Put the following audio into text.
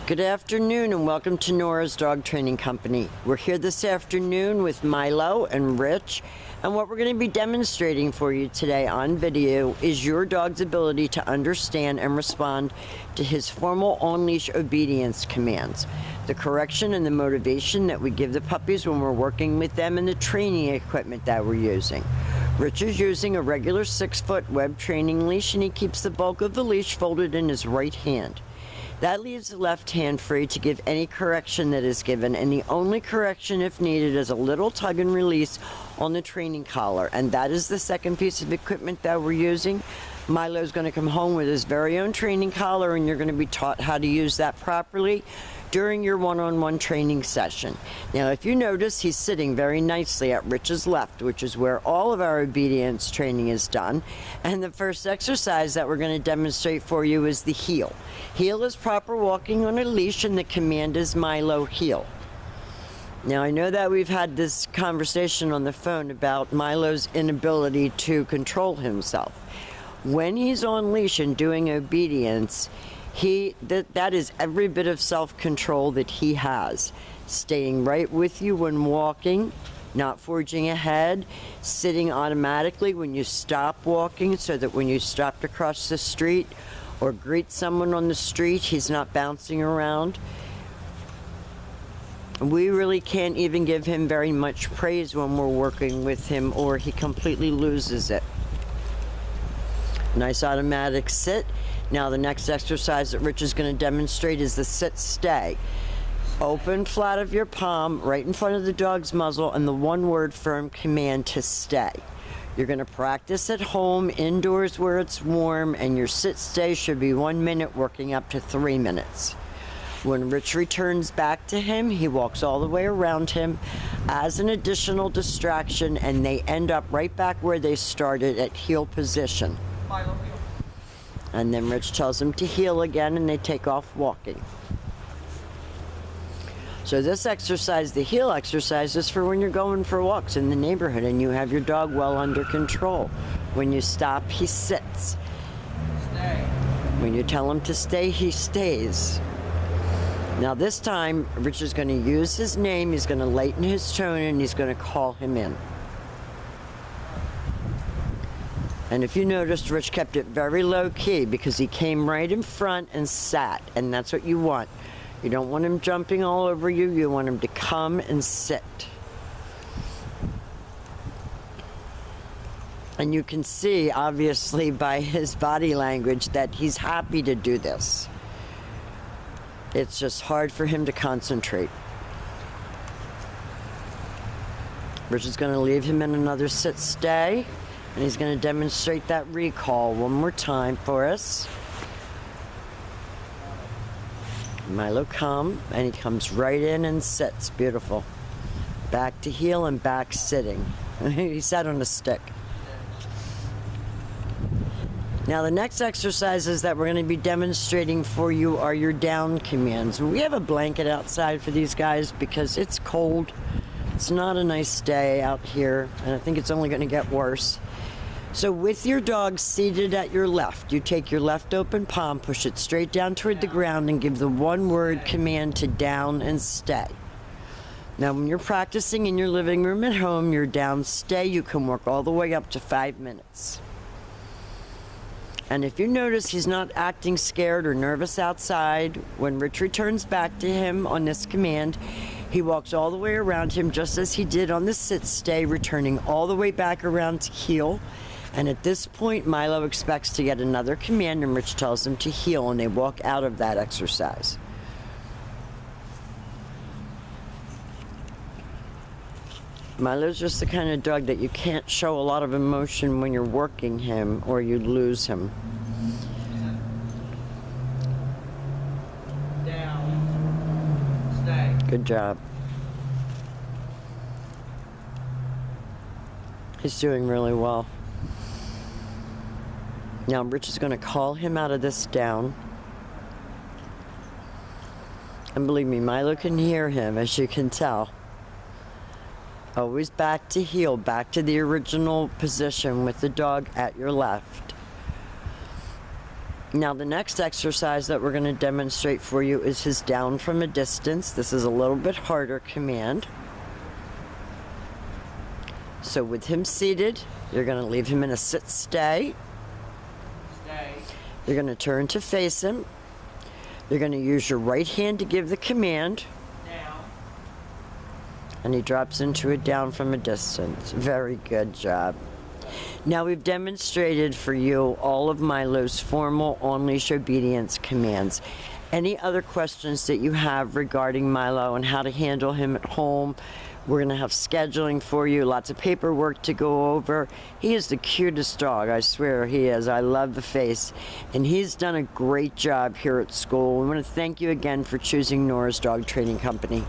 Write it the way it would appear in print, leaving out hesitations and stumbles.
Good afternoon and welcome to Nora's Dog Training Company. We're here this afternoon with Mylo and Rich, and what we're going to be demonstrating for you today on video is your dog's ability to understand and respond to his formal on-leash obedience commands, the correction and the motivation that we give the puppies when we're working with them, and the training equipment that we're using. Rich is using a regular 6-foot web training leash, and he keeps the bulk of the leash folded in his right hand. That leaves the left hand free to give any correction that is given, and the only correction, if needed, is a little tug and release on the training collar, and that is the second piece of equipment that we're using. Mylo's going to come home with his very own training collar, and you're going to be taught how to use that properly during your one-on-one training session. Now, if you notice, he's sitting very nicely at Rich's left, which is where all of our obedience training is done. And the first exercise that we're going to demonstrate for you is the heel. Heel is proper walking on a leash, and the command is Mylo heel. Now, I know that we've had this conversation on the phone about Mylo's inability to control himself. When he's on leash and doing obedience, that is every bit of self-control that he has. Staying right with you when walking, not forging ahead, sitting automatically when you stop walking, so that when you stop to cross the street or greet someone on the street, he's not bouncing around. We really can't even give him very much praise when we're working with him, or he completely loses it. Nice automatic sit. Now the next exercise that Rich is going to demonstrate is the sit-stay. Open flat of your palm right in front of the dog's muzzle, and the one-word firm command to stay. You're going to practice at home, indoors where it's warm, and your sit-stay should be 1 minute, working up to 3 minutes. When Rich returns back to him, he walks all the way around him as an additional distraction, and they end up right back where they started at heel position. And then Rich tells them to heel again, and they take off walking. So this exercise, the heel exercise, is for when you're going for walks in the neighborhood and you have your dog well under control. When you stop, he sits. Stay. When you tell him to stay, he stays. Now this time, Rich is going to use his name, he's going to lighten his tone, and he's going to call him in. And if you noticed, Rich kept it very low key because he came right in front and sat, and that's what you want. You don't want him jumping all over you, you want him to come and sit. And you can see, obviously, by his body language that he's happy to do this. It's just hard for him to concentrate. Rich is going to leave him in another sit-stay. And he's going to demonstrate that recall one more time for us. Mylo come, and he comes right in and sits. Beautiful. Back to heel and back sitting. He sat on a stick. Now the next exercises that we're going to be demonstrating for you are your down commands. We have a blanket outside for these guys because it's cold. It's not a nice day out here, and I think it's only going to get worse. So with your dog seated at your left, you take your left open palm, push it straight down toward the ground, and give the one-word command to down and stay. Now when you're practicing in your living room at home, your down stay, you can work all the way up to 5 minutes. And if you notice he's not acting scared or nervous outside, when Rich returns back to him on this command, he walks all the way around him just as he did on the sit-stay, returning all the way back around to heel. And at this point, Mylo expects to get another command, and Rich tells him to heel, and they walk out of that exercise. Mylo's just the kind of dog that you can't show a lot of emotion when you're working him, or you lose him. Down. Stay. Good job. He's doing really well. Now Rich is going to call him out of this down. And believe me, Mylo can hear him, as you can tell. Always back to heel, back to the original position with the dog at your left. Now the next exercise that we're going to demonstrate for you is his down from a distance. This is a little bit harder command. So with him seated, you're going to leave him in a sit stay. You're going to turn to face him. You're going to use your right hand to give the command. Down. And he drops into it down from a distance. Very good job. Now we've demonstrated for you all of Mylo's formal on-leash obedience commands. Any other questions that you have regarding Mylo and how to handle him at home, we're going to have scheduling for you, lots of paperwork to go over. He is the cutest dog, I swear he is. I love the face. And he's done a great job here at school. We want to thank you again for choosing Nora's Dog Training Company.